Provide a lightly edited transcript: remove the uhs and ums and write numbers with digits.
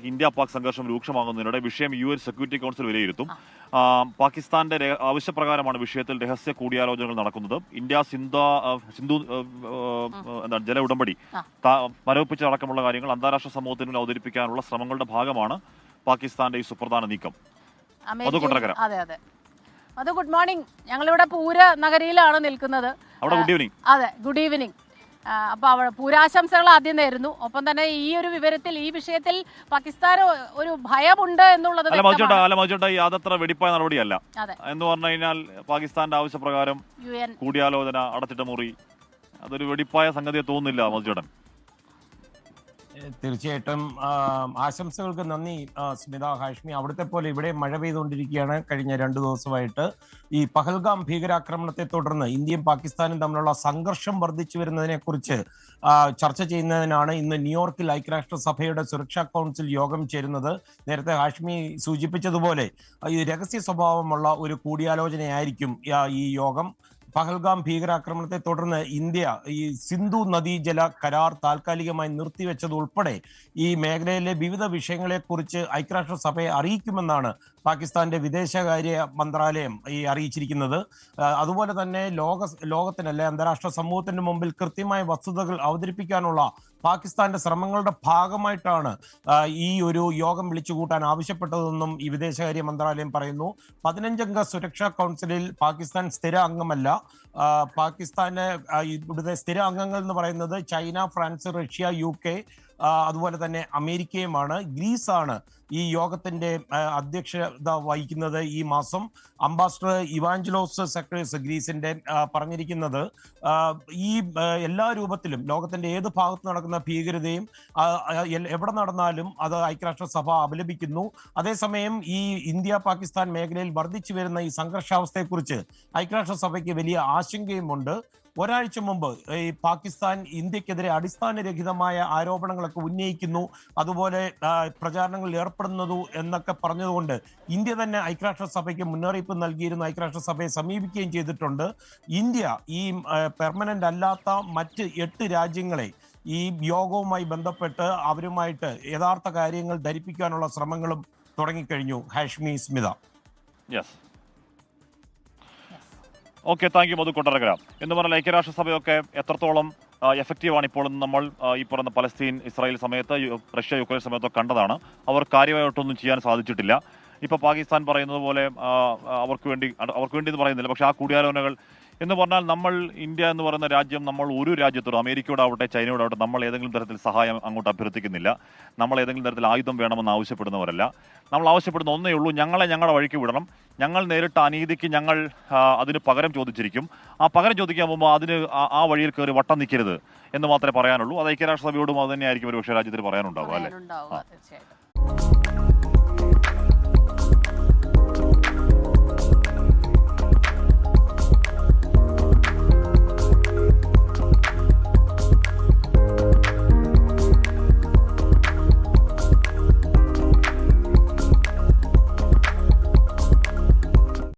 India Pak സംഘർഷം രൂക്ഷമാകുന്നതിനിടെ വിഷയം UN security council വിലയിരുത്തും. പാകിസ്ഥാന്റെ ആവശ്യപ്രകാരമാണ് വിഷയത്തിൽ രഹസ്യ കൂടിയാലോചനകൾ നടക്കുന്നത്. ഇന്ത്യ സിന്ധു ജല ഉടമ്പടി മരവിപ്പിച്ചടക്കമുള്ള കാര്യങ്ങൾ അന്താരാഷ്ട്ര സമൂഹത്തിന് മുന്നിൽ അവതരിപ്പിക്കാനുള്ള ശ്രമങ്ങളുടെ ഭാഗമാണ് പാകിസ്ഥാന്റെ ഈ സുപ്രധാന നീക്കം. അത് ഗുഡ് മോർണിംഗ്. ഞങ്ങളിവിടെ പൂര നഗരിയിലാണ് നിൽക്കുന്നത്. Good evening. അതെ, ഗുഡ് ഈവനിങ്. അപ്പോൾ അവിടെ പൂരാശംസകൾ ആദ്യം നേരുന്നു. ഒപ്പം തന്നെ ഈ ഒരു വിവരത്തിൽ, ഈ വിഷയത്തിൽ പാകിസ്ഥാൻ ഒരു ഭയമുണ്ട് എന്നുള്ളത് യാത്ര വെടിപ്പായ നടപടിയല്ല എന്ന് പറഞ്ഞു കഴിഞ്ഞാൽ പാകിസ്ഥാന്റെ ആവശ്യപ്രകാരം കൂടിയാലോചന, അടച്ചിട്ട മുറി, അതൊരു വെടിപ്പായ സംഗതിയെ തോന്നുന്നില്ല മധുചേട്ടൻ. തീർച്ചയായിട്ടും ആശംസകൾക്ക് നന്ദി സ്മിത. ഹാഷ്മി, അവിടുത്തെ പോലെ ഇവിടെ മഴ പെയ്തുകൊണ്ടിരിക്കുകയാണ് കഴിഞ്ഞ 2 ദിവസമായിട്ട്. ഈ പഹൽഗാം ഭീകരാക്രമണത്തെ തുടർന്ന് ഇന്ത്യയും പാകിസ്ഥാനും തമ്മിലുള്ള സംഘർഷം വർദ്ധിച്ചു വരുന്നതിനെ കുറിച്ച് ചർച്ച ചെയ്യുന്നതിനാണ് ഇന്ന് ന്യൂയോർക്കിൽ ഐക്യരാഷ്ട്രസഭയുടെ സുരക്ഷാ കൗൺസിൽ യോഗം ചേരുന്നത്. നേരത്തെ ഹാഷ്മി സൂചിപ്പിച്ചതുപോലെ ഈ രഹസ്യ സ്വഭാവമുള്ള ഒരു കൂടിയാലോചനയായിരിക്കും ഈ യോഗം. പഹൽഗാം ഭീകരാക്രമണത്തെ തുടർന്ന് ഇന്ത്യ ഈ സിന്ധു നദീജല കരാർ താൽക്കാലികമായി നിർത്തിവെച്ചതുൾപ്പെടെ ഈ മേഖലയിലെ വിവിധ വിഷയങ്ങളെക്കുറിച്ച് ഐക്യരാഷ്ട്രസഭയെ അറിയിക്കുമെന്നാണ് പാകിസ്ഥാന്റെ വിദേശകാര്യ മന്ത്രാലയം അറിയിച്ചിരിക്കുന്നത്. അതുപോലെ തന്നെ ലോകത്തിനല്ലേ അന്താരാഷ്ട്ര സമൂഹത്തിന് മുമ്പിൽ കൃത്യമായ വസ്തുതകൾ അവതരിപ്പിക്കാനുള്ള പാകിസ്ഥാന്റെ ശ്രമങ്ങളുടെ ഭാഗമായിട്ടാണ് ഈ ഒരു യോഗം വിളിച്ചുകൂട്ടാൻ ആവശ്യപ്പെട്ടതെന്നും ഈ വിദേശകാര്യ മന്ത്രാലയം പറയുന്നു. 15-അംഗ സുരക്ഷാ കൗൺസിലിൽ പാകിസ്ഥാൻ സ്ഥിര അംഗമല്ല. പാകിസ്ഥാന് ഇവിടുത്തെ സ്ഥിര അംഗങ്ങൾ എന്ന് പറയുന്നത് ചൈന, ഫ്രാൻസ്, റഷ്യ, UK, അതുപോലെ തന്നെ അമേരിക്കയുമാണ്. ഗ്രീസാണ് ഈ യോഗത്തിന്റെ അധ്യക്ഷത വഹിക്കുന്നത്. ഈ മാസം അംബാസഡർ ഇവാഞ്ചലോസ് സെക്രട്ടറിസ് ഗ്രീസിന്റെ പറഞ്ഞിരിക്കുന്നത് ഈ എല്ലാ രൂപത്തിലും ലോകത്തിന്റെ ഏത് ഭാഗത്ത് നടക്കുന്ന ഭീകരതയും എവിടെ നടന്നാലും അത് ഐക്യരാഷ്ട്രസഭ അപലപിക്കുന്നു. അതേസമയം ഈ ഇന്ത്യ പാകിസ്ഥാൻ മേഖലയിൽ വർദ്ധിച്ചു വരുന്ന ഈ സംഘർഷാവസ്ഥയെക്കുറിച്ച് ഐക്യരാഷ്ട്രസഭയ്ക്ക് വലിയ ആശങ്കയുമുണ്ട്. ഒരാഴ്ച മുമ്പ് ഈ പാകിസ്ഥാൻ ഇന്ത്യക്കെതിരെ അടിസ്ഥാനരഹിതമായ ആരോപണങ്ങളൊക്കെ ഉന്നയിക്കുന്നു, അതുപോലെ പ്രചാരണങ്ങളിൽ ഏർപ്പെടുന്നു എന്നൊക്കെ പറഞ്ഞതുകൊണ്ട് ഇന്ത്യ തന്നെ ഐക്യരാഷ്ട്രസഭയ്ക്ക് മുന്നറിയിപ്പ് നൽകിയിരുന്നു, ഐക്യരാഷ്ട്രസഭയെ സമീപിക്കുകയും ചെയ്തിട്ടുണ്ട്. ഇന്ത്യ ഈ പെർമനന്റ് അല്ലാത്ത മറ്റ് 8 രാജ്യങ്ങളെ ഈ യോഗവുമായി ബന്ധപ്പെട്ട് അവരുമായിട്ട് യഥാർത്ഥ കാര്യങ്ങൾ ധരിപ്പിക്കാനുള്ള ശ്രമങ്ങളും തുടങ്ങിക്കഴിഞ്ഞു. Hashmi, Smitha. Okay, thank you Madhu Kottarakkara. എന്ന് പറഞ്ഞാൽ ഐക്യരാഷ്ട്രസഭയൊക്കെ എത്രത്തോളം എഫക്റ്റീവാണ് ഇപ്പോൾ നമ്മൾ ഈ പറയുന്ന പലസ്തീൻ ഇസ്രായേൽ സമയത്ത്, റഷ്യ യുക്രൈൻ സമയത്തൊക്കെ കണ്ടതാണ്. അവർ കാര്യമായിട്ടൊന്നും ചെയ്യാൻ സാധിച്ചിട്ടില്ല. ഇപ്പോൾ പാകിസ്ഥാൻ പറയുന്നത് പോലെ അവർക്ക് വേണ്ടി എന്ന് പറയുന്നില്ല. പക്ഷേ ആ കൂടിയാലോചനകൾ എന്ന് പറഞ്ഞാൽ നമ്മൾ ഇന്ത്യ എന്ന് പറയുന്ന രാജ്യം, നമ്മൾ ഒരു രാജ്യത്തോടും അമേരിക്കയോടാവട്ടെ ചൈനയോടാവട്ടെ നമ്മൾ ഏതെങ്കിലും തരത്തിൽ സഹായം അങ്ങോട്ട് അഭ്യർത്ഥിക്കുന്നില്ല. നമ്മൾ ഏതെങ്കിലും തരത്തിൽ ആയുധം വേണമെന്ന് ആവശ്യപ്പെടുന്നവരല്ല. നമ്മൾ ആവശ്യപ്പെടുന്ന ഒന്നേ ഉള്ളൂ, ഞങ്ങളെ ഞങ്ങളുടെ വഴിക്ക് വിടണം. ഞങ്ങൾ നേരിട്ട അനീതിക്ക് ഞങ്ങൾ അതിന് പകരം ചോദിച്ചിരിക്കും. ആ പകരം ചോദിക്കാൻ പോകുമ്പോൾ അതിന് ആ വഴിയിൽ കയറി വട്ടം നിൽക്കരുത് എന്ന് മാത്രമേ പറയാനുള്ളൂ. അത് ഐക്യരാഷ്ട്രസഭയോടും അത് തന്നെയായിരിക്കും ഒരു പക്ഷേ രാജ്യത്തിന് പറയാനുണ്ടാവുക, അല്ലേ?